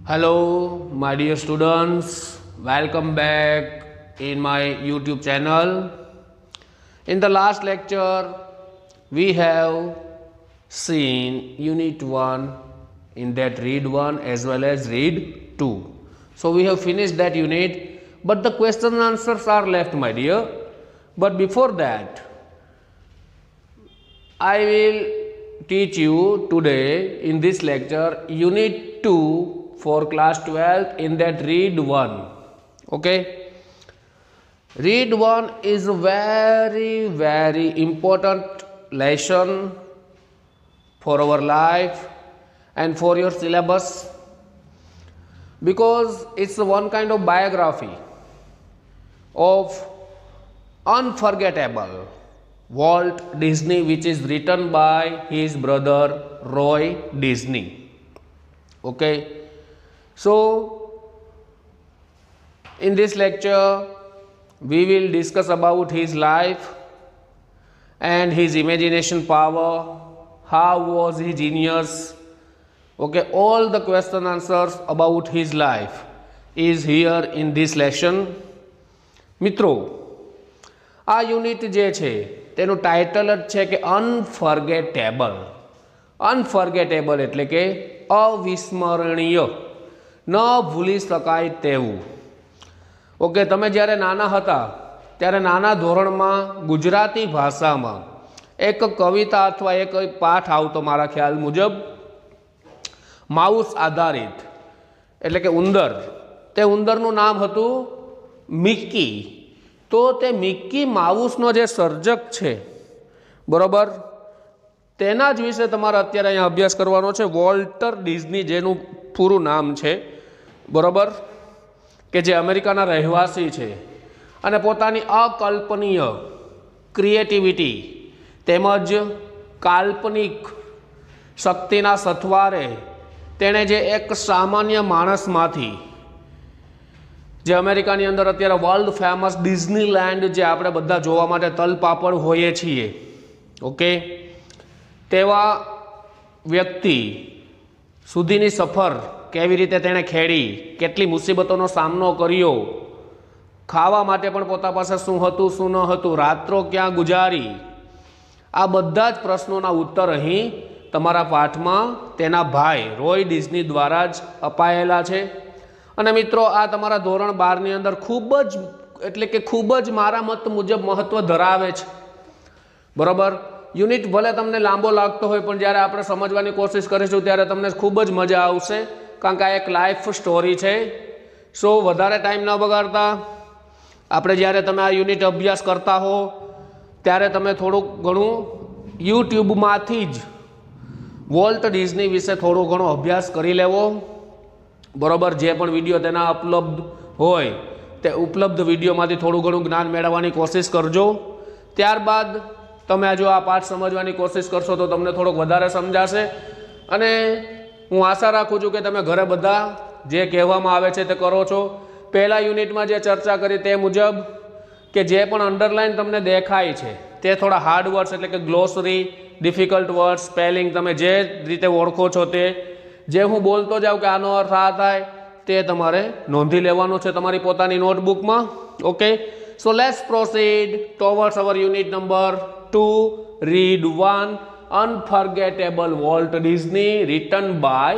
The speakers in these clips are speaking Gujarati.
Hello, my dear students. Welcome back in my YouTube channel. In the last lecture, we have seen Unit 1 in that Read 1 as well as Read 2. So, we have finished that unit, but the question and answers are left, my dear. But before that, I will teach you today in this lecture Unit 2 for class 12 in that Read 1. Okay. Read 1 is a very important lesson for our life and for your syllabus, because it's one kind of biography of unforgettable Walt Disney, which is written by his brother Roy Disney. Okay. So, in this lecture, we will discuss about his life and his imagination power, how was he genius. Okay, all the question answers about his life is here in this lesson. મિત્રો, આ યુનિટ જે છે તેનું ટાઇટલ જ છે કે અનફર્ગેટેબલ. અનફર્ગેટેબલ એટલે કે અવિસ્મરણીય, ન ભૂલી શકાય તેવું. ઓકે, તમે જ્યારે નાના હતા ત્યારે નાના ધોરણમાં ગુજરાતી ભાષામાં એક કવિતા અથવા એક પાઠ આવતો મારા ખ્યાલ મુજબ, માઉસ આધારિત એટલે કે ઉંદર. તે ઉંદરનું નામ હતું મિક્કી. તો તે મિક્કી માઉસનો જે સર્જક છે, બરાબર, તેના જ વિશે તમારે અત્યારે અહીંયા અભ્યાસ કરવાનો છે. વોલ્ટર ડિઝની જેનું પૂરું નામ છે, બરાબર, કે જે અમેરિકાના રહેવાસી છે અને પોતાની અકલ્પનીય ક્રિએટિવિટી તેમજ કાલ્પનિક શક્તિના સથવારે તેણે જે એક સામાન્ય માણસમાંથી, જે અમેરિકાની અંદર અત્યારે વર્લ્ડ ફેમસ ડિઝનીલેન્ડ જે આપણે બધા જોવા માટે તલપાપડ હોઈએ છીએ, ઓકે, તેવા વ્યક્તિ સુધીની સફર કેવી રીતે તેણે ખેડી, કેટલી મુસીબતોનો સામનો કર્યો, ખાવા માટે પણ પોતા પાસે શું હતું શું ન હતું, રાત્રો ક્યાં ગુજારી, આ બધા જ પ્રશ્નોના ઉત્તર અહીં તમારા પાઠમાં તેના ભાઈ રોય ડિઝની દ્વારા જ અપાયેલા છે. અને મિત્રો, આ તમારા ધોરણ 12ની અંદર ખૂબ જ મારા મત મુજબ મહત્વ ધરાવે છે, બરાબર. યુનિટ ભલે તમને લાંબો લાગતો હોય, પણ જ્યારે આપણે સમજવાની કોશિશ કરીશું ત્યારે તમને ખૂબ જ મજા આવશે, કારણ કે આ એક લાઈફ સ્ટોરી છે. સો વધારે ટાઈમ ન બગાડતા આપણે જ્યારે તમે આ યુનિટ અભ્યાસ કરતા હો ત્યારે તમે થોડુંક ઘણું યુટ્યુબમાંથી જ વોલ્ટ ડિઝની વિશે થોડો ઘણો અભ્યાસ કરી લેવો, બરાબર. જે પણ વિડીયો તેના ઉપલબ્ધ હોય તે ઉપલબ્ધ વિડીયોમાંથી થોડું ઘણું જ્ઞાન મેળવવાની કોશિશ કરજો. ત્યારબાદ તમે જો આ પાઠ સમજવાની કોશિશ કરશો તો તમને થોડોક વધારે સમજાશે. અને હું આશા રાખું છું કે તમે ઘરે બધા જે કહેવામાં આવે છે તે કરો છો. પહેલા યુનિટમાં જે ચર્ચા કરી તે મુજબ કે જે પણ અંડરલાઇન તમને દેખાય છે તે થોડા હાર્ડ વર્ડ્સ એટલે કે ગ્લોસરી, ડિફિકલ્ટ વર્ડ્સ, સ્પેલિંગ તમે જે રીતે ઓળખો છો તે, જે હું બોલતો જાઉં કે આનો અર્થ આ થાય, તે તમારે નોંધી લેવાનું છે તમારી પોતાની નોટબુકમાં. Okay, so let's proceed towards our unit number 2, Read 1, Unforgettable Walt Disney, written by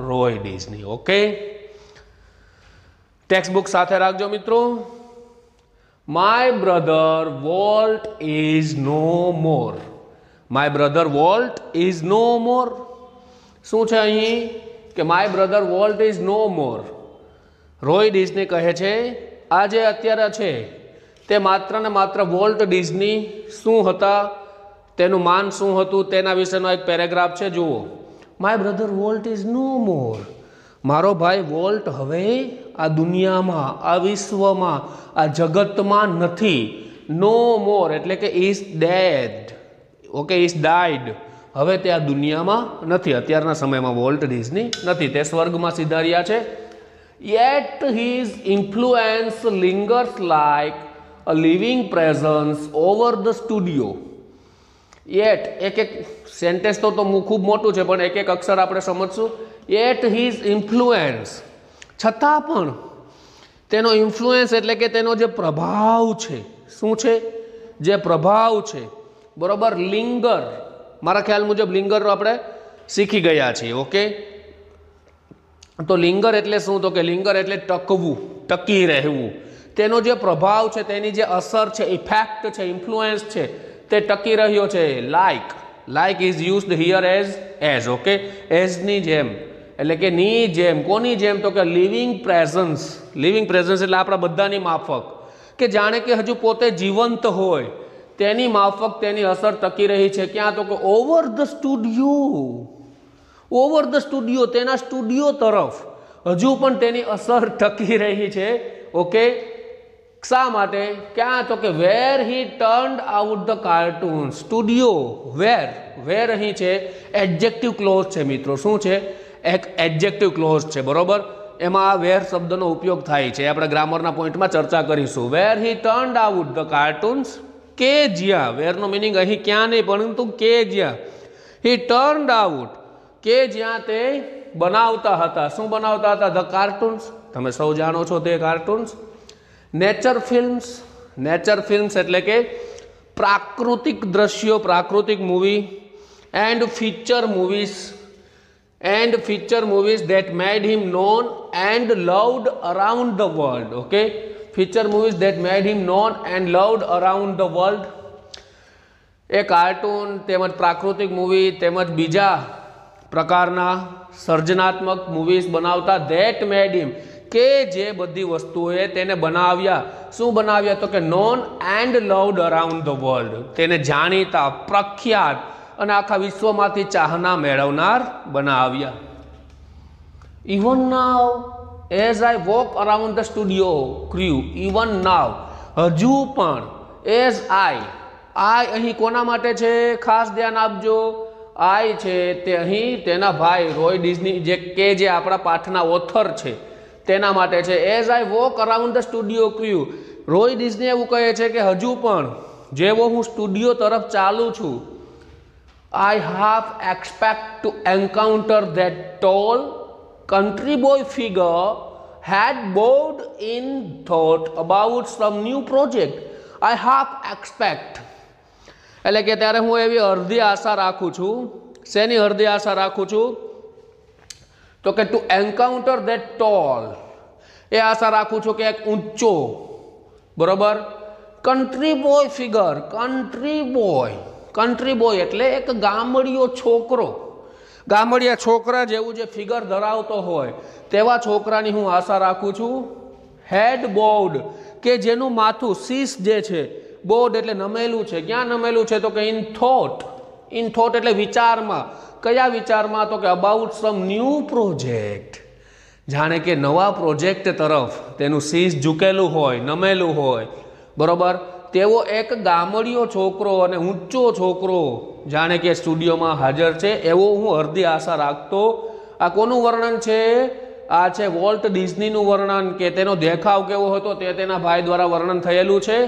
Roy Disney. Okay, textbook સાથે રાખજો મિત્રો. My brother Walt is no more. My brother Walt is no more. શું છે અહીં કે my brother Walt is no more. Roy Disney કહે છે આ જે અત્યારે છે તે માત્ર ને માત્ર વોલ્ટ ડિઝની શું હતા, તેનું માન શું હતું તેના વિશેનો એક પેરેગ્રાફ છે. જુઓ, my brother Walt is no more. મારો ભાઈ વોલ્ટ હવે આ દુનિયામાં, આ વિશ્વમાં, આ જગતમાં નથી. નો મોર એટલે કે is dead. Okay, is died. હવે તે આ દુનિયામાં નથી. અત્યારના સમયમાં વોલ્ટ ડિઝની નથી, તે સ્વર્ગમાં સિધાર્યા છે. Yet his influence lingers like a living presence over the studio. Yet એક સેન્ટેન્સ તો ખૂબ મોટું છે, પણ એક અક્ષર આપણે સમજશું. Yet his influence છતાં પણ તેનો ઇન્ફ્લુઅન્સ એટલે કે તેનો જે પ્રભાવ છે, શું છે, જે પ્રભાવ છે, બરોબર, લિંગર, મારા ખ્યાલ મુજબ લિંગર આપણે શીખી ગયા છીએ. ઓકે, તો લિંગર એટલે શું? તો કે લિંગર એટલે ટકવું, ટકી રહેવું. તેનો જે પ્રભાવ છે, તેની જે અસર છે, ઇફેક્ટ છે, ઇન્ફ્લુઅન્સ છે, તે ટકી રહ્યો છે. Like is used here as. Okay, એઝની જેમ એટલે કે ની જેમ. કોની જેમ? તો કે લિવિંગ પ્રેઝન્સ. લિવિંગ પ્રેઝન્સ એટલે આપણા બધાની માફક, કે જાણે કે હજુ પોતે જીવંત હોય તેની માફક તેની અસર ટકી રહી છે. ક્યાં? તો કે ઓવર ધ સ્ટુડિયો, તેના સ્ટુડિયો તરફ હજુ પણ તેની અસર ટકી રહી છે. ઓકે, શા માટે? ક્યાં? તો કે where he turned out the cartoon. Studio, where અહીં છે એડજેક્ટિવ ક્લોઝ છે મિત્રો. શું છે? એક એડજેક્ટિવ ક્લોઝ છે, બરોબર. એમાં વેર શબ્દનો ઉપયોગ થાય છે. આપણે ગ્રામરના પોઈન્ટમાં ચર્ચા કરીશું. વેર he turned out the cartoons, કે જ્યાં, વેરનો મિનિંગ અહીં ક્યાં નહીં પરંતુ કે જ્યાં. હી ટર્ન્ડ આઉટ, કે જ્યાં તે બનાવતા હતા. શું બનાવતા હતા? The cartoons. તમે સૌ જાણો છો તે કાર્ટૂન્સ. નેચર ફિલ્મ્સ એટલે કે પ્રાકૃતિક દ્રશ્યો, પ્રાકૃતિક movie. And feature movies that made him known and loved around the world. Okay, feature movies that made him known and loved around the world. A cartoon તેમજ પ્રાકૃતિક મૂવી તેમજ બીજા પ્રકારના સર્જનાત્મક મૂવીઝ બનાવતા that made him, કે જે બધી વસ્તુઓએ તેને બનાવ્યા. શું બનાવ્યા? તો કે known and loved around the world. તેને જાણીતા, પ્રખ્યાત અને આખા વિશ્વમાંથી ચાહના મેળવનાર બનાવ્યા. Even now as I walk around the studio crew, even now, હજુ પણ, as I અહીં કોના માટે છે? ખાસ ધ્યાન આપજો. I છે તે અહીં તેના ભાઈ રોય ડિઝની, જે આપણા પાઠના ઓથર છે, તેના માટે છે. as I walk around the studio crew, Roy Disney એવું કહે છે કે હજુ પણ જેવો હું સ્ટુડિયો તરફ ચાલું છું, I half expect to encounter that tall country boy figure had bowed in thought about some new project. I half expect એટલે કે ત્યારે હું એવી અડધી આશા રાખું છું. શેની અડધી આશા રાખું છું? તો કે ટુ એન્કાઉન્ટર ધેટ ટોલ, એ આશા રાખું છું કે એક ઊંચો, બરોબર, country boy figure. Country boy એટલે એક ગામડિયો છોકરો, ગામડિયા છોકરા જેવું જે ફિગર ધરાવતો હોય તેવા છોકરાની હું આશા રાખું છું. હેડ બોડ, કે જેનું માથું, શીશ જે છે, બોડ એટલે નમેલું છે. ક્યાં નમેલું છે? તો કે ઇન થોટ એટલે વિચારમાં. કયા વિચારમાં? તો કે અબાઉટ સમ ન્યૂ પ્રોજેક્ટ. જાણે કે નવા પ્રોજેક્ટ તરફ તેનું શીશ ઝૂકેલું હોય, નમેલું હોય, બરોબર. તેવો એક ગામડિયો છોકરો અને ઊંચો છોકરો જાણે કે સ્ટુડિયોમાં હાજર છે, એવો હું અડધી આશા રાખતો. આ કોનું વર્ણન છે? આ છે વોલ્ટ ડિઝનીનું વર્ણન, કે તેનો દેખાવ કેવો હતો તે તેના ભાઈ દ્વારા વર્ણન થયેલું છે.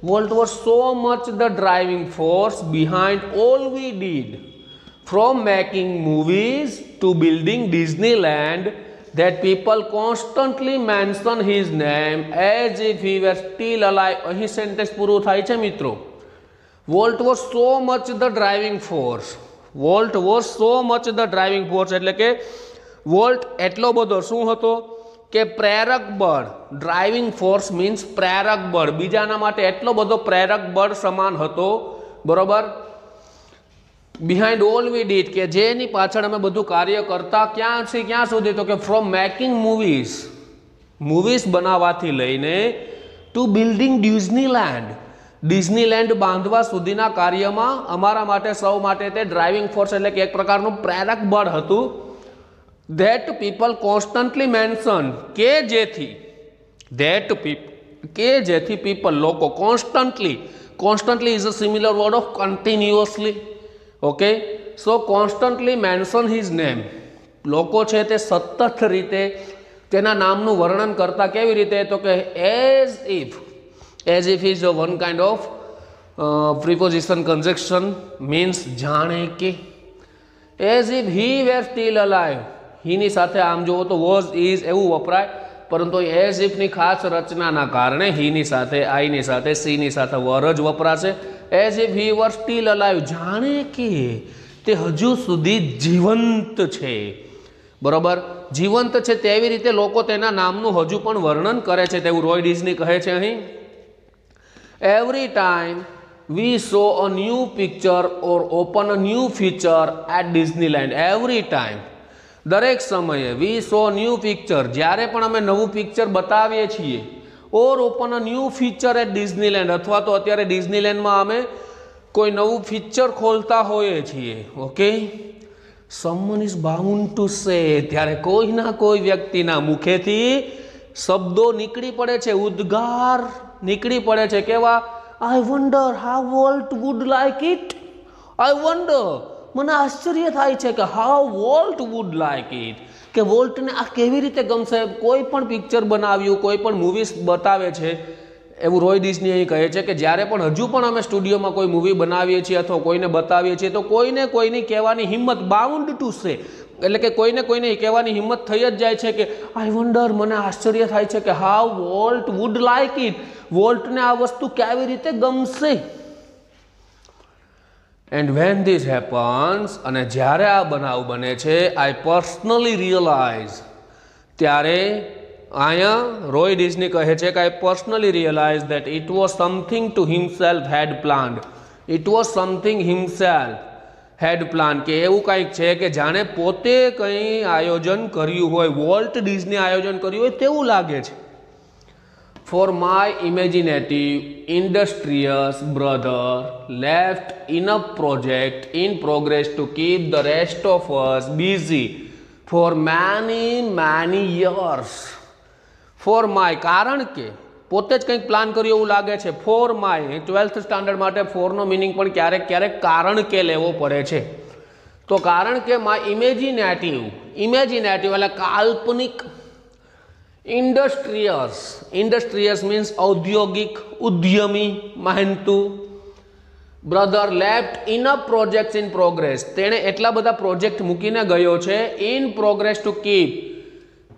Walt was so much the driving force behind all we did, from making movies to building Disneyland, that people constantly mention his name as if he were still alive. અહીં સેન્ટેન્સ પૂરું થાય છે મિત્રો. Walt was so much the driving force. Walt was so much the driving force એટલે કે વોલ્ટ એટલો બધો શું હતો? કે પ્રેરક બળ. ડ્રાઇવિંગ ફોર્સ મીન્સ પ્રેરક બળ. બીજાના માટે એટલો બધો પ્રેરક બળ સમાન હતો, બરોબર. બિહાઇન્ડ ઓલ વી ડીડ, કે જેની પાછળ અમે બધું કાર્ય કરતા. ક્યાં સુધી? તો કે ફ્રોમ મેકિંગ મૂવીઝ બનાવવાથી લઈને ટુ બિલ્ડિંગ ડિઝનીલેન્ડ બાંધવા સુધીના કાર્યમાં અમારા માટે, સૌ માટે તે ડ્રાઇવિંગ ફોર્સ એટલે કે એક પ્રકારનું પ્રેરક બળ હતું. That people constantly mention, કે જેથી people લોકો constantly is a similar word of continuously. Okay, so constantly mention his name. લોકો છે તે સતત રીતે તેના નામનું વર્ણન કરતા. કેવી રીતે? તો કે as if is a one kind of preposition conjunction, means જાણે કે. as if he were still alive, હીની સાથે આમ જુઓ તો વોઝ ઇઝ એવું વપરાય, પરંતુ એઝ ઇફની ખાસ રચનાના કારણે હીની સાથે, આઈની સાથે, સીની સાથે વર જ વપરાશે. As if he were still alive, જાણે કે તે હજુ સુધી જીવંત છે. બરોબર, જીવંત છે તેવી રીતે લોકો તેના નામનું હજુ પણ વર્ણન કરે છે, તેવું રોય ડિઝની કહે છે અહીં. Every time we saw a new picture or open a new feature at Disneyland. Every time, દરેક સમયે, વી સો ન્યૂ પિક્ચર, જ્યારે પણ અમે નવું પિક્ચર બતાવીએ છીએ, or open a new feature at Disneyland, અથવા તો અત્યારે ડિઝનીલેન્ડમાં અમે કોઈ નવું ફીચર ખોલતા હોઈએ છીએ. Okay, someone is bound to say, ત્યારે કોઈના કોઈ વ્યક્તિના મુખેથી શબ્દો નીકળી પડે છે, ઉદ્ગાર નીકળી પડે છે. કેવા? I wonder how Walt would like it. I wonder, મને આશ્ચર્ય થાય છે કે how Walt would like it, કે વોલ્ટને આ કેવી રીતે ગમશે. કોઈ પણ પિક્ચર બનાવ્યું, કોઈ પણ મૂવીઝ બતાવે છે, એવું રોય ડિઝની અહીં કહે છે કે જ્યારે પણ હજુ પણ અમે સ્ટુડિયોમાં કોઈ મૂવી બનાવીએ છીએ અથવા કોઈને બતાવીએ છીએ, તો કોઈને કોઈની કહેવાની હિંમત, બાઉન્ડ ટુ સે, એટલે કે કોઈને કોઈને કહેવાની હિંમત થઈ જ જાય છે કે આઈ વન્ડર, મને આશ્ચર્ય થાય છે કે how Walt would like it, વોલ્ટને આ વસ્તુ કેવી રીતે ગમશે. એન્ડ વેન ધીસ હેપન્સ, અને જ્યારે આ બનાવ બને છે, આઈ પર્સનલી રિયલાઇઝ, ત્યારે અહીંયા રોય ડિઝની કહે છે કે I personally realize that it was something to himself had planned. It was something himself had plan, કે એવું કંઈક છે કે જાણે પોતે કંઈ આયોજન કર્યું હોય, વોલ્ટ ડિઝની આયોજન કર્યું હોય તેવું લાગે છે. For my imaginative, industrious brother left enough project in progress to keep the rest of us busy for many years. For my, કારણ કે પોતે જ કંઈક પ્લાન કર્યું એવું લાગે છે. ફોર માય, 12th સ્ટાન્ડર્ડ માટે ફોરનો મિનિંગ પણ ક્યારેક ક્યારેક કારણ કે લેવો પડે છે. તો કારણ કે માય ઇમેજિનેટિવ, ઇમેજિનેટિવ એટલે કાલ્પનિક, ઇન્ડસ્ટ્રીયસ, ઇન્ડસ્ટ્રીયસ મીન્સ ઔદ્યોગિક, ઉદ્યમી, મહેનતુ. Brother left enough projects in progress, તેણે એટલા બધા પ્રોજેક્ટ મૂકીને ગયો છે. ઇન પ્રોગ્રેસ ટુ કીપ,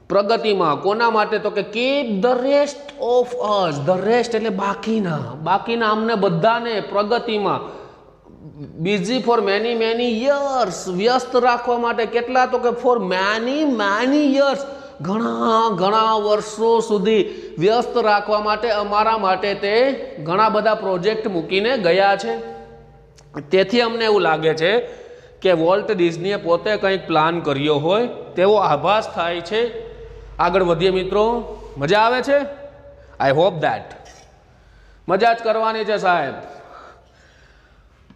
પ્રગતિમાં. કોના માટે? તો કે keep the rest of us, the rest એટલે બાકીના અમને બધાને પ્રગતિમાં. બિઝી ફોર મેની યર્સ, વ્યસ્ત રાખવા માટે. કેટલા? તો કે ફોર મેની યર્સ, ઘણા વર્ષો સુધી વ્યસ્ત રાખવા માટે, અમારા માટે તે ઘણા બધા પ્રોજેક્ટ મૂકીને ગયા છે. તેથી અમને એવું લાગે છે કે વોલ્ટ ડિઝનીએ પોતે કંઈક પ્લાન કર્યો હોય તેવો આભાસ થાય છે. આગળ વધીએ મિત્રો, મજા આવે છે? આઈ હોપ ધેટ મજા જ કરવાની છે સાહેબ.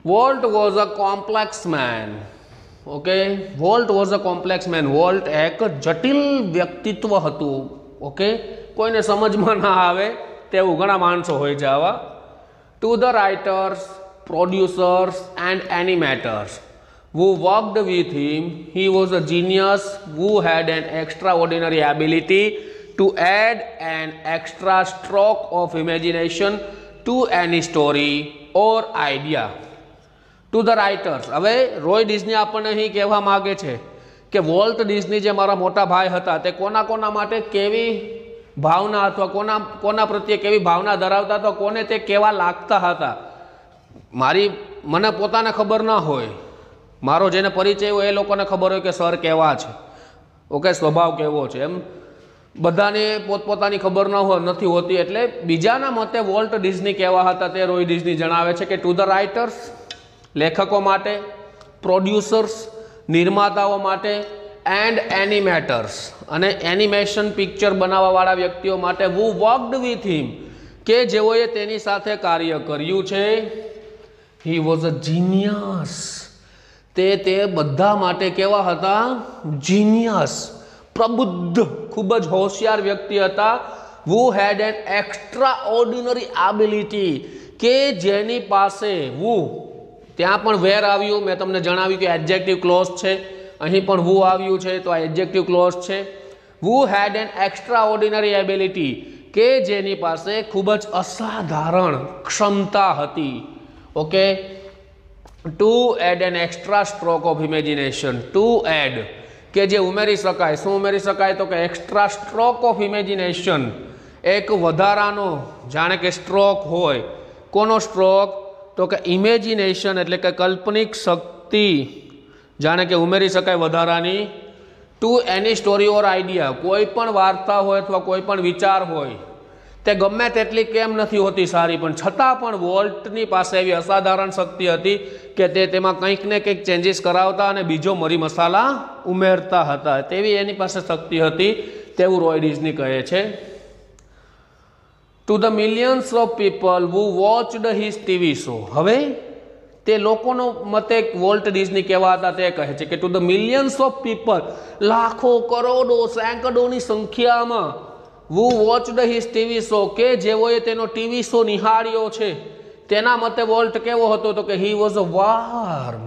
Walt was a complex man. Okay, Walt was a complex man. Walt એક જટિલ વ્યક્તિત્વ હતું. ઓકે, કોઈને સમજમાં ના આવે તેવું ઘણા માણસો હોય છે આવા. To the writers, producers and animators who worked with him, he was a genius who had an extraordinary ability to add an extra stroke of imagination to any story or idea. To the writers, હવે રોય ડિઝની આપણને અહીં કહેવા માગે છે કે વોલ્ટ ડિઝની જે મારા મોટા ભાઈ હતા તે કોના માટે કેવી ભાવના અથવા કોના પ્રત્યે કેવી ભાવના ધરાવતા હતા, કોને તે કેવા લાગતા હતા. મને પોતાને ખબર ના હોય, મારો જેને પરિચય હોય એ લોકોને ખબર હોય કે સર કેવા છે, ઓકે, સ્વભાવ કેવો છે. એમ બધાને પોતપોતાની ખબર નથી હોતી. એટલે બીજાના મતે વોલ્ટ ડિઝની કેવા હતા તે રોય ડિઝની જણાવે છે કે ટુ ધ રાઇટર્સ, લેખકો માટે, પ્રોડ્યુસર્સ, નિર્માતાઓ માટે, એન્ડ એનિમેટર્સ, અને એનિમેશન પિક્ચર બનાવવાવાળા વ્યક્તિઓ માટે, who worked with him, કે જેઓએ તેની સાથે કાર્ય કર્યું છે. he was a genius, તે બધા માટે કેવા હતા? જીનિયસ, પ્રબુદ્ધ, ખૂબ જ હોશિયાર વ્યક્તિ હતા. who had an extraordinary ability, કે જેની પાસે, who, ત્યાં પણ વેર આવ્યું, મેં તમને જણાવ્યું કે એડજેક્ટિવ ક્લોઝ છે, અહીં પણ who આવ્યું છે, તો આ એડજેક્ટિવ ક્લોઝ છે. who had an extraordinary ability, કે જેની પાસે ખૂબ જ અસાધારણ ક્ષમતા હતી. Okay, to add an extra stroke of imagination, to add કે જે ઉમેરી શકાય. શું ઉમેરી શકાય? તો કે એક્સ્ટ્રા સ્ટ્રોક ઓફ ઇમેજિનેશન, એક વધારાનો જાણે કે સ્ટ્રોક હોય. કોનો સ્ટ્રોક? તો કે ઇમેજિનેશન એટલે કે કાલ્પનિક શક્તિ જાણે કે ઉમેરી શકાય વધારાની. ટુ એની સ્ટોરી ઓર આઈડિયા, કોઈ પણ વાર્તા હોય અથવા કોઈ પણ વિચાર હોય તે ગમે તેટલી કેમ નથી હોતી સારી, પણ છતાં પણ વોલ્ટની પાસે એવી અસાધારણ શક્તિ હતી કે તે તેમાં કંઈક ને કંઈક ચેન્જીસ કરાવતા અને બીજો મરી મસાલા ઉમેરતા હતા. તેવી એની પાસે શક્તિ હતી, તેવું રોય ડિઝની કહે છે. To the millions of people who watched his TV show. હવે તે લોકોનો મતે વોલ્ટ ડિઝની કેવા હતા તે કહે છે કે to the millions of people, લાખો કરોડો સેંકડોની સંખ્યામાં, હુ વોચડ હિઝ ટીવી શો કે જેઓએ તેનો ટીવી શો નિહાળ્યો છે, તેના મતે વોલ્ટ કેવો હતો? તો કે he was a warm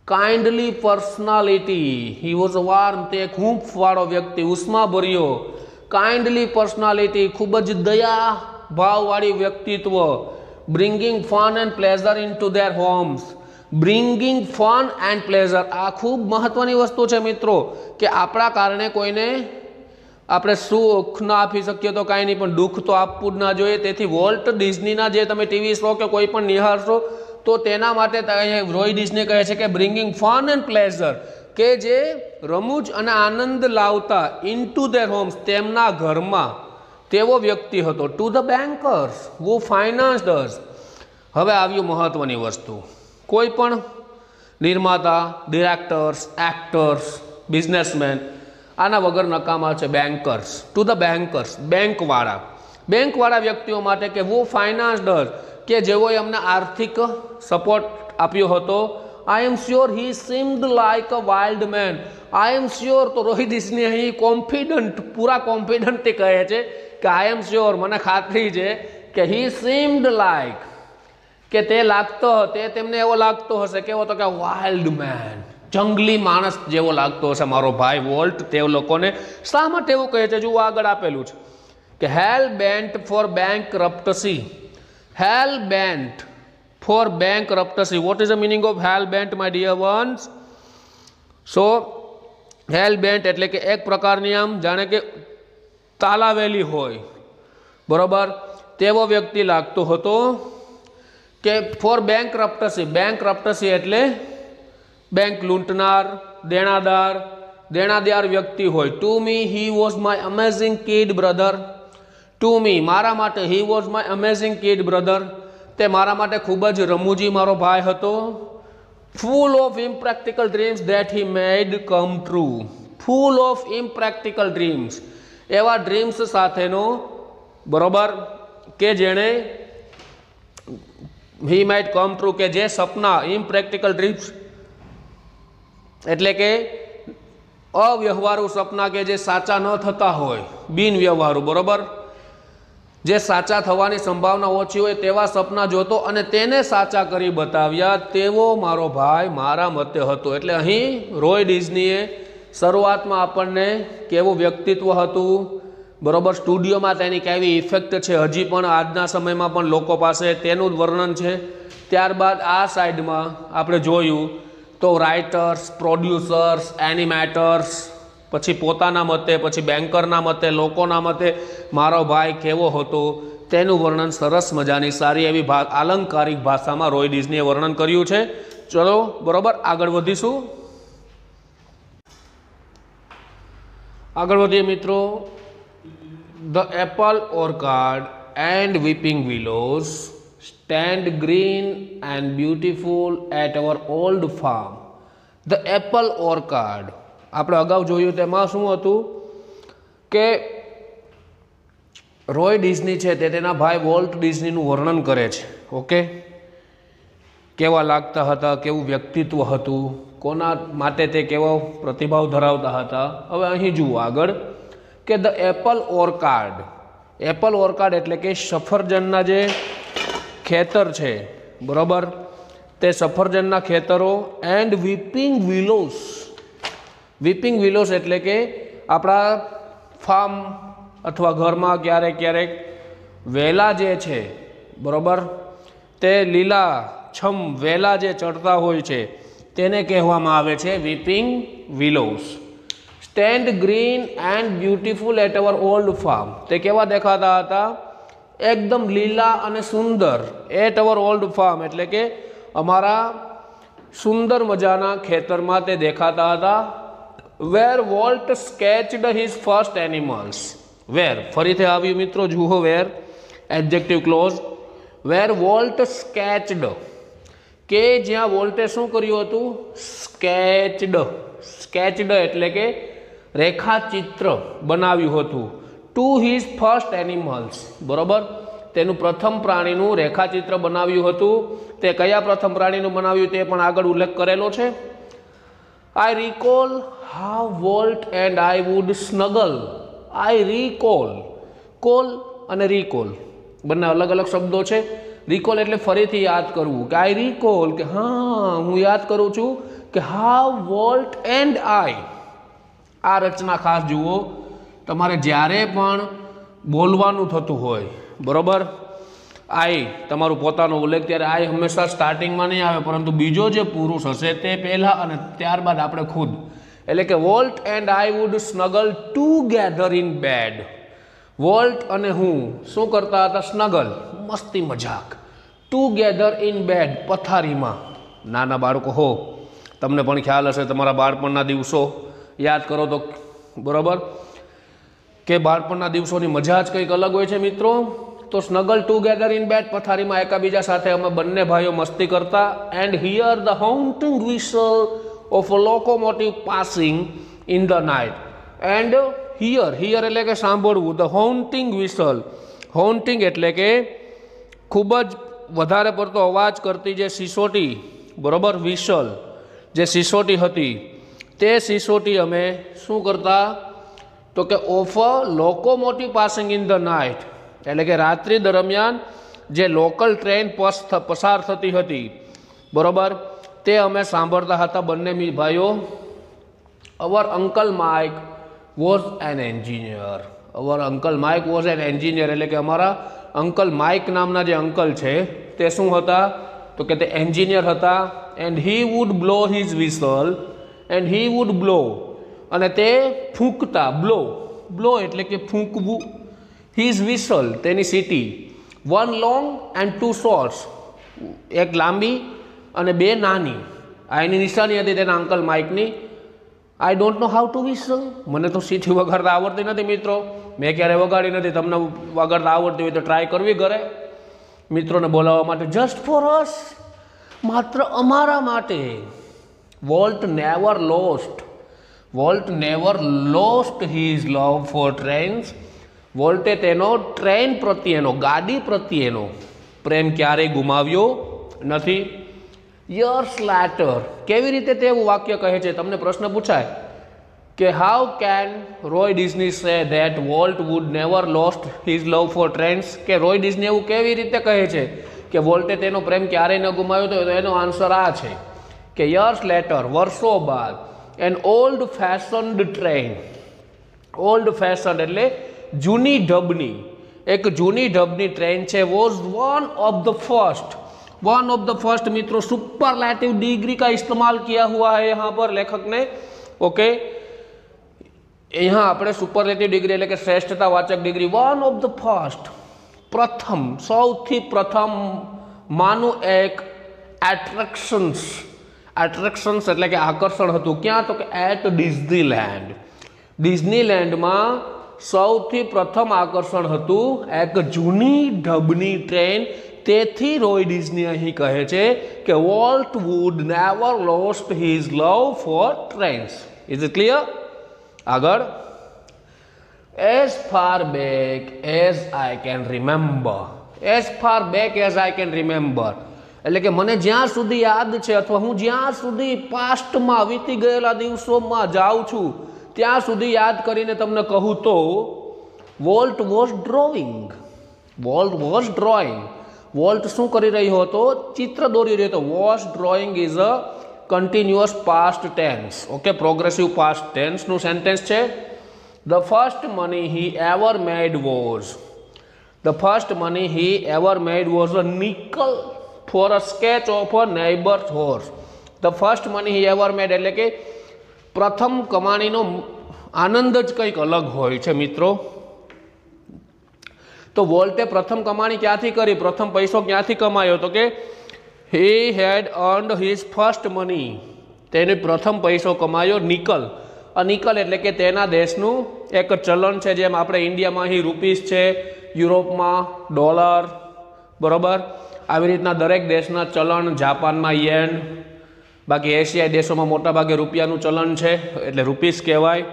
kindly personality. He was a warm, તે એક હૂંફવાળો વ્યક્તિ, ઉષ્માભર્યો. કાઇન્ડલી પર્સનાલિટી, ખૂબ જ દયા ભાવવાળી વ્યક્તિત્વ. Bringing fun and pleasure in to their homes. Bringing fun and pleasure, આ ખૂબ મહત્વની વસ્તુ છે મિત્રો, કે આપણા કારણે કોઈને આપણે સુખ ના આપી શકીએ તો કાંઈ નહીં, પણ દુઃખ તો આપવું જ ના જોઈએ. તેથી વોલ્ટ ડિઝનીના જે તમે ટીવી શો કે કોઈ પણ નિહાળશો તો તેના માટે રોય ડિઝની કહે છે કે બ્રિંગિંગ ફન એન્ડ પ્લેઝર, કે જે રમૂજ અને આનંદ લાવતા ઇન ટુ ધેર હોમ્સ, તેમના ઘરમાં, તેવો વ્યક્તિ હતો. ટુ ધ બેન્કર્સ હુ ફાઇનાન્સ્ડ અસ. હવે આવ્યું મહત્વની વસ્તુ. કોઈ પણ નિર્માતા, ડિરેક્ટર્સ, એક્ટર્સ, બિઝનેસમેન આના વગર નકામા છે. બેન્કર્સ, ટુ ધ બેન્કર્સ, બેંકવાળા વ્યક્તિઓ માટે કે હુ ફાઇનાન્સ્ડ અસ, કે જેઓએ અમને આર્થિક સપોર્ટ આપ્યો હતો. I am sure he seemed like a wild man. I am sure, તો રોય ડિઝની અહીં કોન્ફિડન્ટ, પૂરા કોન્ફિડન્ટથી કહે છે કે આઈ એમ શ્યોર, મને ખાતરી છે કે હી સીમ્ડ લાઇક, કે તે લાગતો, તે તેમને એવો લાગતો હશે, કેવો? તો કે વાઇલ્ડ મેન, જંગલી માણસ જેવો લાગતો હશે મારો ભાઈ વોલ્ટ. તે લોકોને શા માટે એવું કહે છે? જુઓ આગળ આપેલું છે કે hell bent for bankruptcy. Hell bent for bankruptcy. What is the meaning of hell bent, my dear ones? So hell bent એટલે કે એક પ્રકારની આમ જાણે કે તાલાવેલી હોય, બરોબર, તેવો વ્યક્તિ લાગતો હતો. કે ફોર બેન્કરપ્ટસી, બેન્કરપ્ટસી એટલે બેંક લૂંટનાર, દેણાદાર વ્યક્તિ હોય. To me he was my amazing kid brother. To me, મારા માટે, he was my amazing kid brother, તે મારા માટે ખૂબ જ રમૂજી મારો ભાઈ હતો. Full of impractical dreams that he made come true. Full of impractical dreams, એવા ડ્રીમ્સ સાથેનો, બરોબર, કે જેણે હી મેડ કમ ટ્રુ, કે જે સપના, ઇમ્પ્રેક્ટિકલ ડ્રીમ્સ એટલે કે અવ્યવહારુ સપના, કે જે સાચા ન થતા હોય, બિનવ્યવહારુ, બરોબર, જે સાચા થવાની સંભાવના ઓછી હોય તેવા સપના જોતો અને તેને સાચા કરી બતાવ્યા, તેવો મારો ભાઈ મારા મતે હતો. એટલે અહીં રોય ડિઝનીએ શરૂઆતમાં આપણને કેવું વ્યક્તિત્વ હતું, બરોબર, સ્ટુડિયોમાં તેની કેવી ઇફેક્ટ છે હજી પણ આજના સમયમાં પણ લોકો પાસે, તેનું જ વર્ણન છે. ત્યારબાદ આ સાઈડમાં આપણે જોયું તો રાઇટર્સ, પ્રોડ્યુસર્સ, એનિમેટર્સ, પછી પોતાના મતે, પછી બેન્કરના મતે, લોકોના મતે મારો ભાઈ કેવો હતો તેનું વર્ણન સરસ મજાની સારી એવી આલંકારિક ભાષામાં રોય ડિઝનીએ વર્ણન કર્યું છે. ચલો, બરોબર, આગળ વધીશું. આગળ વધીએ મિત્રો. The apple orchard and weeping willows stand green and beautiful at our old farm. The apple orchard, આપણે અગાઉ જોયું તેમાં શું હતું કે રોય ડિઝની છે તે તેના ભાઈ વોલ્ટ ડિઝનીનું વર્ણન કરે છે. ઓકે, કેવા લાગતા હતા, કેવું વ્યક્તિત્વ હતું, કોના માટે તે કેવો પ્રતિભાવ ધરાવતા હતા. હવે અહીં જુઓ આગળ કે the apple Orchard. Apple Orchard એટલે કે સફરજનના જે ખેતર છે, બરોબર, તે સફરજનના ખેતરો. And weeping વિલોઝ. વીપિંગ વિલોઝ એટલે કે આપણા ફાર્મ અથવા ઘરમાં ક્યારેક ક્યારેક વેલા જે છે, બરોબર, તે લીલા છમ વેલા જે ચડતા હોય છે તેને કહેવામાં આવે છે weeping willows. Stand green and beautiful at our old farm. તે કેવા દેખાતા હતા? એકદમ લીલા અને સુંદર. એટ અવર ઓલ્ડ ફાર્મ એટલે કે અમારા સુંદર મજાના ખેતરમાં તે દેખાતા હતા. Where Walt sketched his first animals. Where ફરીથી આવ્યું મિત્રો, જુઓ where adjective clause. Where Walt sketched, કે જ્યાં વોલ્ટે શું કર્યું હતું? સ્કેચડ. સ્કેચડ એટલે કે રેખાચિત્ર બનાવ્યું હતું. ટુ હિઝ ફર્સ્ટ એનિમલ્સ, બરોબર. તેનું પ્રથમ પ્રાણીનું રેખાચિત્ર બનાવ્યું હતું. તે કયા પ્રથમ પ્રાણીનું બનાવ્યું તે પણ આગળ ઉલ્લેખ કરેલો છે. I recall how Walt and I would snuggle. I recall, call અને રિકોલ બંને અલગ અલગ શબ્દો છે. રિકોલ એટલે ફરીથી યાદ કરવું, કે આઈ રિકોલ, કે હા હું યાદ કરું છું કે હાઉ વોલ્ટ એન્ડ આઈ. આ રચના ખાસ જુઓ, તમારે જ્યારે પણ બોલવાનું થતું હોય, બરોબર, આઈ તમારું પોતાનો ઉલ્લેખ, ત્યારે આઈ હંમેશા સ્ટાર્ટિંગમાં નહીં આવે, પરંતુ બીજો જે પુરુષ હશે તે પહેલાં અને ત્યારબાદ આપણે ખુદ. એટલે કે Walt and I would snuggle together in bed. Walt અને હું શું કરતા હતા? સ્નગલ, મસ્તી મજાક. ટુગેધર ઇન બેડ, પથારીમાં. નાના બાળકો હો, તમને પણ ખ્યાલ હશે, તમારા બાળપણના દિવસો યાદ કરો તો, બરોબર, કે બાળપણના દિવસોની મજા જ કંઈક અલગ હોય છે મિત્રો. તો સ્નગલ ટુગેધર ઇન બેડ, પથારીમાં એકાબીજા સાથે અમે બંને ભાઈઓ મસ્તી કરતા. And hear the haunting whistle of a locomotive passing in the night. And hear, hear એટલે કે સાંભળવું. ધ હાઉન્ટિંગ વિસલ, હાઉન્ટિંગ એટલે કે ખૂબ જ વધારે પડતો અવાજ કરતી જે સિસોટી, બરોબર, વિસલ જે સિસોટી હતી, તે સિસોટી અમે શું કરતા? તો કે of a locomotive passing in the night, એટલે કે રાત્રિ દરમિયાન જે લોકલ ટ્રેન પસાર થતી હતી, બરોબર, તે અમે સાંભળતા હતા બંને ભાઈઓ. Our uncle Mike was an engineer. Our uncle Mike was an engineer એટલે કે અમારા અંકલ માઇક નામના જે અંકલ છે તે શું હતા? તો કે તે એન્જિનિયર હતા. And he would blow his whistle, and he would blow, અને તે ફૂંકતા. બ્લો, બ્લો એટલે કે ફૂંકવું. હિઝ વિસલ, તેની સીટી. One long and two shorts, એક લાંબી અને બે નાની. આ એની નિશાની હતી તેના અંકલ માઇકની. I don't know how to whistle. મને તો સીટી વગાડતા આવડતી નથી મિત્રો, મેં ક્યારે વગાડી નથી. તમને વગાડતા આવડતી હોય તો ટ્રાય કરવી ઘરે, મિત્રોને બોલાવવા માટે. જસ્ટ ફોર અસ, માત્ર અમારા માટે. Walt never lost, Walt never lost his love for trains. વોલ્ટે તેનો ટ્રેન પ્રત્યેનો, ગાડી પ્રત્યેનો પ્રેમ ક્યારેય ગુમાવ્યો નથી. યર્સ લેટર, કેવી રીતે તે એવું વાક્ય કહે છે? તમને પ્રશ્ન પૂછાય કે how can Roy Disney say that Walt would never lost his love for trains. કે રોય ડિઝની એવું કેવી રીતે કહે છે કે વોલ્ટે તેનો પ્રેમ ક્યારેય ન ગુમાવ્યો? તો એનો આન્સર આ છે કે યર્સ લેટર, વર્ષો બાદ, એન ઓલ્ડ ફેશન્ડ ટ્રેન. ઓલ્ડ ફેશન્ડ એટલે જૂની ઢબની, એક જૂની ઢબની ટ્રેન છે. Was one of the first, one of the first मित्रों सुपरलेटिव डिग्री का इस्तेमाल किया हुआ है यहाँ पर लेखक ने. ओके, यहाँ આપણે સુપરલેટિવ ડિગ્રી એટલે કે શ્રેષ્ઠતાવાચક degree. One of the first, પ્રથમ, સૌથી પ્રથમ માનું એક એટ્રેક્શન્સ. એટ્રેક્શન્સ એટલે કે આકર્ષણ હતું. ક્યાં? તો કે એટ ડિઝનીલેન્ડ. ડિઝનીલેન્ડમાં સૌથી પ્રથમ આકર્ષણ હતું એક જૂની ઢબની ટ્રેન. તેથી રોય ડિઝની અહીં કહે છે કે Walt would never lost his love for trains. Is it clear? આગળ. As far back as I can remember. As far back as I can remember એટલે કે મને જ્યાં સુધી યાદ છે, અથવા હું જ્યાં સુધી પાસ્ટમાં, વીતી ગયેલા દિવસોમાં જાઉં છું, ત્યાં સુધી યાદ કરીને તમને કહું તો Walt was drawing. Walt was drawing. Walt શું કરી રહ્યો હતો? ચિત્ર દોરી રહ્યો હતો. Was drawing is a continuous past tense. Okay, progressive past ટેન્સનું સેન્ટેન્સ છે. The first money he ever made was. The first money he ever made was a nickel for a sketch of a neighbour's horse. The first money he ever made એટલે કે પ્રથમ કમાણીનો आनंद ज कंईक अलग होय छे मित्रों। तो वोल्टे प्रथम कमाणी क्यांथी करी, प्रथम पैसो क्यांथी कमायो, तो के he had earned his first money, तेने प्रथम पैसो कमायो निकल। निकल एटले के तेना देशनु एक चलन है, जेम आपणे इंडिया में अहीं रूपीस है, यूरोप में डॉलर, बराबर। આવી રીતના દરેક દેશના ચલણ, જાપાનમાં येन, बाकी एशियाई देशों में मोटा भागे रूपियाનું चलन है એટલે રૂપીસ કહેવાય।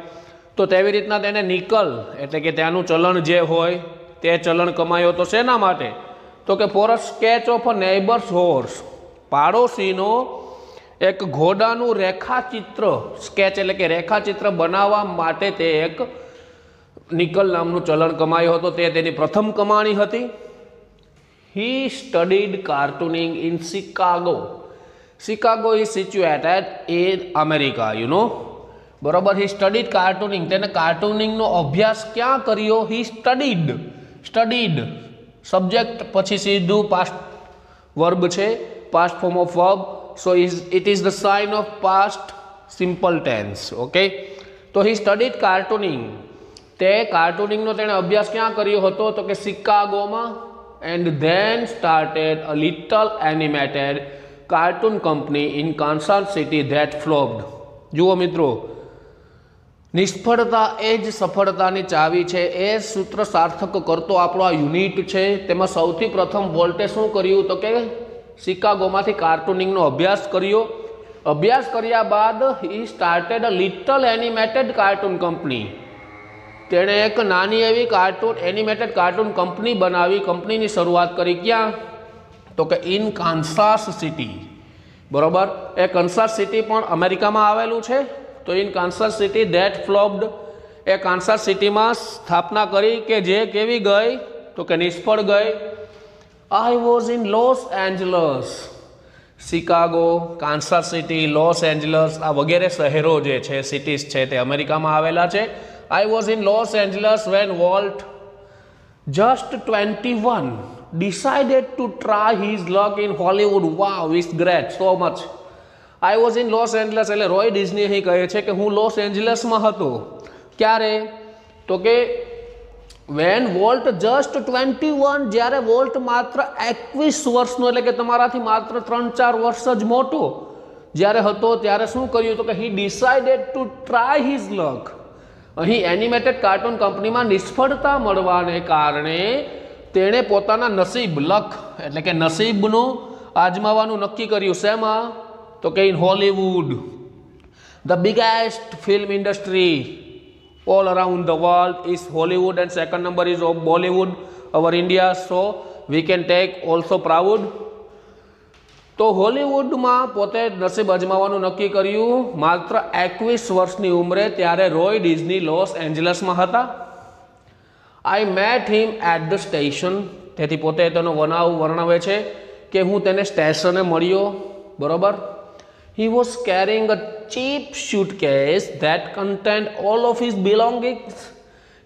तो तेवी रीतना तेने निकल एटले के त्यानुं चलन जे होय ते चलन कमायो। तो शेना माटे, तो के for a sketch of a neighbour's horse, पाड़ोशीनो एक घोड़ानुं रेखाचित्र, स्केच एटले के रेखाचित्र बनाववा माटे ते एक निकल नामनुं चलन कमायो हतो। ते तेनी प्रथम कमाणी हती। He studied cartooning in Chicago. Chicago is situated in America, you know. बराबर। He studied cartooning, तेने कार्टूनिंग नो अभ्यास क्या करियो? He studied सब्जेक्ट पछी सीधु पास्ट वर्ब छे, past form of verb, so it is the sign of past simple tense, okay। तो he studied cartooning, ते कार्टूनिंग नो तेने अभ्यास क्या करियो हतो, तो के शिकागो में, and then started a little animated cartoon company in Kansas City that flopped। जुओ मित्रों, निष्फળતા ए ज सफળતાની चावी छे। ए सूत्र सार्थक करतो आपणो आ यूनिट छे। तेमां सौथी प्रथम वोल्टे शुं कर्युं, तो के शिकागोमांथी कार्टूनिंग नो अभ्यास कर्यो। अभ्यास कर्या बाद ही started a little animated cartoon company, तेणे एक नानी एवी कार्टून एनिमेटेड कार्टून कंपनी बनावी। कंपनी शुरुआत करी क्या, तो कि इन कांसास सिटी, बराबर। ए कांसास सिटी पण अमेरिका में आवेलू छे। तो in Kansas City that flopped, ए कांसास सिटी में स्थापना करी के जे केवी गई, तो कि निष्फळ गई। I was in Los Angeles, Chicago, Kansas City, Los Angeles आ वगैरह शहरों जे छे, सिटीज छे, ते अमेरिका में आवेला छे। I was in Los Angeles when Walt, just 21, decided to try his luck in Hollywood. Wow, it's great, so much. I was in Los Angeles, એટલે રોય ડિઝની અહીં કહે છે કે હું લોસ એન્જલસમાં હતો। ક્યારે, તો કે when Walt just 21, જ્યારે વોલ્ટ માત્ર 21 વર્ષનો, એટલે કે તમારાથી માત્ર 3-4 વર્ષ જ મોટો જ્યારે હતો, ત્યારે શું કર્યું, તો કે he decided to try his luck। અહીં એનિમેટેડ કાર્ટૂન કંપનીમાં નિષ્ફળતા મળવાને કારણે તેણે પોતાના નસીબ, લક એટલે કે નસીબનું આજમાવાનું નક્કી કર્યું। શેમાં, તો કે in Hollywood, the biggest film industry all around the world is Hollywood, and second number is of Bollywood, our India, so we can take also proud। तो हॉलीवुड में पोते नसीब अजमावानुं नक्की कर्युं मात्र 21 वर्षनी उम्रे, त्यारे Roy Disney loss Angeles हता। I met him at the station, तेथी पोते तेनो बनाव वर्णवे छे के हूँ तेने स्टेशने मळ्यो, बरोबर। He was carrying a cheap suitcase that contained all of his belongings.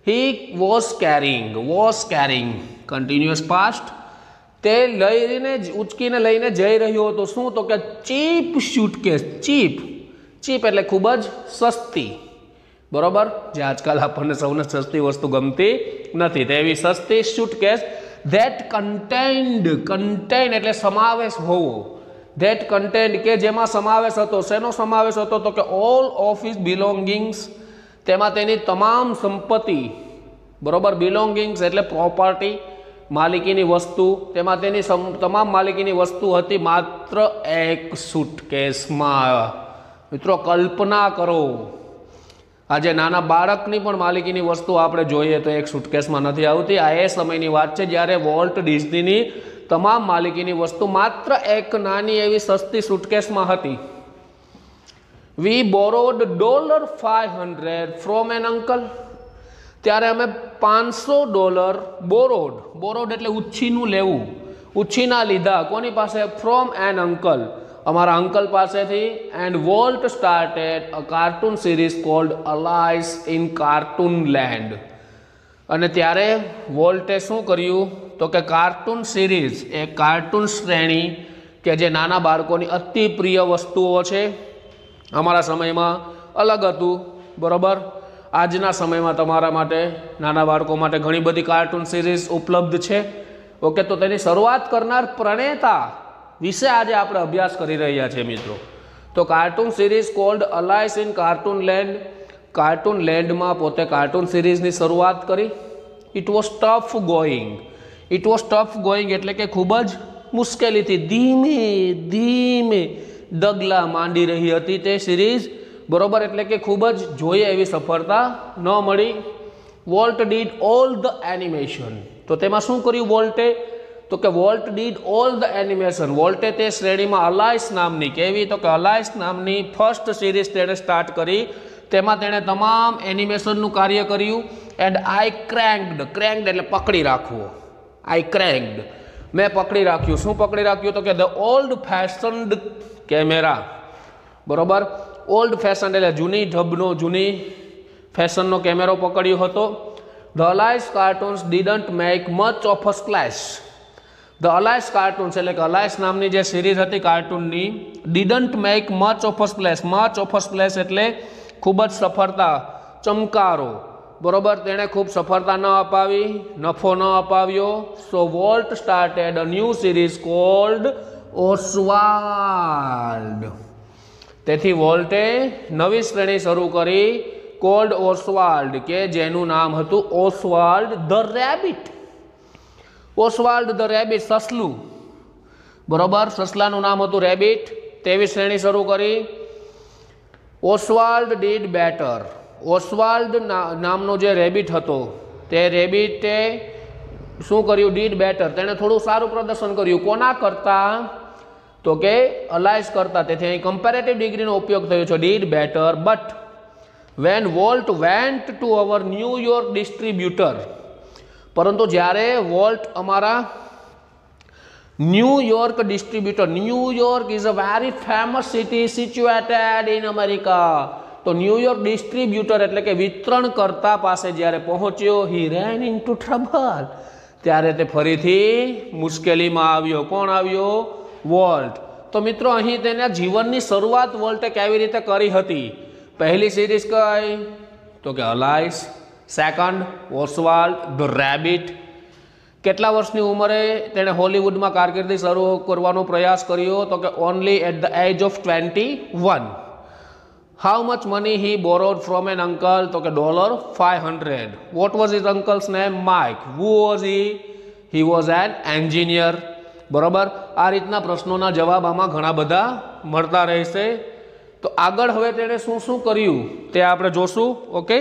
He was carrying continuous past, ते लईने उचकीने लईने जई रह्यो हतो। शुं, तो के चीप सूटकेस, चीप एटले खूब ज सस्ती, बराबर। जे आजकल आपणे सौने सस्ती वस्तु गमती नथी, तेवी सस्ती सूटकेस दैट कंटेन एटले समावेश होवो, दैट कंटेन के जेमां समावेश हतो। शेनो समावेश हतो, तो के ऑल ऑफ हिज बिलोंगिंग्स, तेमां तेनी तमाम संपत्ति, बराबर। बिलोंगिंग्स एटले प्रॉपर्टी, मालिकीनी वस्तु, तेमां तेनी तमाम मालिकीनी वस्तु हती मात्र एक सूटकेसमां। मित्रों, कल्पना करो, आज नाना बाळकनी पण मालिकीनी वस्तु आपणे जोईए तो एक सूटकेसमां नथी आवती। आ ए समयनी वात छे ज्यारे वोल्ट डिज्नीनी तमाम मालिकीनी वस्तु मात्र एक नानी एवी सस्ती सूटकेसमां हती। We borrowed $500 from an uncle, त्यारे अमे $500 बोरोड एटले उछीनु लेवुं, उछीना लीधा। कोनी पासे? फ्रॉम एन अंकल, अमारा अंकल पासेथी। And Walt started a cartoon series called Alice in cartoon land, अने त्यारे वोल्टे शुं कर्युं, तो के कार्टून सीरीज, एक कार्टून श्रेणी के जे नाना बाळकोनी अति प्रिय वस्तुओ छे, अमारा समयमां अलग हतुं, बरोबर। આજના સમયમાં તમારા માટે નાના બાળકો માટે ઘણી બધી કાર્ટૂન સિરીઝ ઉપલબ્ધ છે. ઓકે, તો તેની શરૂઆત કરનાર પ્રણેતા વિશે આજે આપણે અભ્યાસ કરી રહ્યા છીએ મિત્રો. તો cartoon series called Alice in cartoon land. Cartoon લેન્ડમાં પોતે કાર્ટૂન સિરીઝની શરૂઆત કરી. It was tough going. It was tough going એટલે કે ખૂબ જ મુશ્કેલીથી ધીમે ધીમે ડગલા માંડી રહી હતી તે સિરીઝ, બરોબર. એટલે કે ખૂબ જ જોઈએ એવી સફળતા ન મળી. Walt did all the animation. તો તેમાં શું કર્યું વોલ્ટે? તો કે Walt did all the animation. વોલ્ટે તે શ્રેણીમાં અલાઇસ નામની, કેવી? તો કે અલાઇસ નામની ફર્સ્ટ સિરીઝ તેણે સ્ટાર્ટ કરી. તેમાં તેણે તમામ એનિમેશનનું કાર્ય કર્યું. And I ક્રેન્ક્ડ. ક્રેન્ક્ડ એટલે પકડી રાખવું. આઈ ક્રેન્ક્ડ, મેં પકડી રાખ્યું. શું પકડી રાખ્યું? તો કે ધ ઓલ્ડ ફેશન્ડ કેમેરા, બરોબર. ઓલ્ડ ફેશન એટલે જૂની ઢબનો, જૂની ફેશનનો કેમેરો પકડ્યો હતો. The Alice cartoons didn't make much of a splash. The Alice cartoons એટલે કે અલાઇસ નામની જે સિરીઝ હતી કાર્ટૂનની, didn't make much of a splash. Much of a splash એટલે ખૂબ જ સફળતા, ચમકારો, બરોબર. તેણે ખૂબ સફળતા ન અપાવી, નફો ન અપાવ્યો. So Walt started a new series called Oswald. તેથી વોલ્ટે નવી શ્રેણી શરૂ કરી કોલ્ડ ઓસ્વાલ્ડ, કે જેનું નામ હતું ઓસ્વાલ્ડ ધ રેબિટ. ઓસ્વાલ્ડ ધ રેબિટ, સસલું, બરોબર. સસલાનું નામ હતું રેબિટ. તેવી શ્રેણી શરૂ કરી. ઓસ્વાલ્ડ ડીડ બેટર. ઓસ્વાલ્ડ નામનો જે રેબિટ હતો તે રેબિટે શું કર્યું? Did better. તેણે થોડું સારું પ્રદર્શન કર્યું. કોના કરતાં? તો કે અલાઇસ કરતાં. તેથી અહીં કમ્પેરેટિવ ડિગ્રીનો ઉપયોગ થયો છે, did better. But when Walt went to our New York distributor. પરંતુ જ્યારે વોલ્ટ અમારા New York distributor, New York is a very famous city situated in America. તો ન્યૂયોર્ક ડિસ્ટ્રીબ્યુટર એટલે કે વિતરણકર્તા પાસે જ્યારે પહોંચ્યો, હી રેન ઇન્ટુ ટ્રબલ. ત્યારે તે ફરીથી મુશ્કેલીમાં આવ્યો. કોણ આવ્યો? વોલ્ટ. તો મિત્રો અહીં તેના જીવનની શરૂઆત વોલ્ટે કેવી રીતે કરી હતી? પહેલી સિરીઝ કઈ? તો કે Alice. Second Oswald the rabbit. કેટલા વર્ષની ઉંમરે તેણે હોલિવૂડમાં કારકિર્દી શરૂ કરવાનો પ્રયાસ કર્યો? તો કે only at the age of 21. How much money he borrowed from an uncle? તો કે $500. What was his uncle's name? Mike. Who was he? He was an engineer, બરોબર. આ રીતના પ્રશ્નોના જવાબ આમાં ઘણા બધા મળતા રહેશે. તો આગળ હવે તેણે શું શું કર્યું તે આપણે જોશું. ઓકે.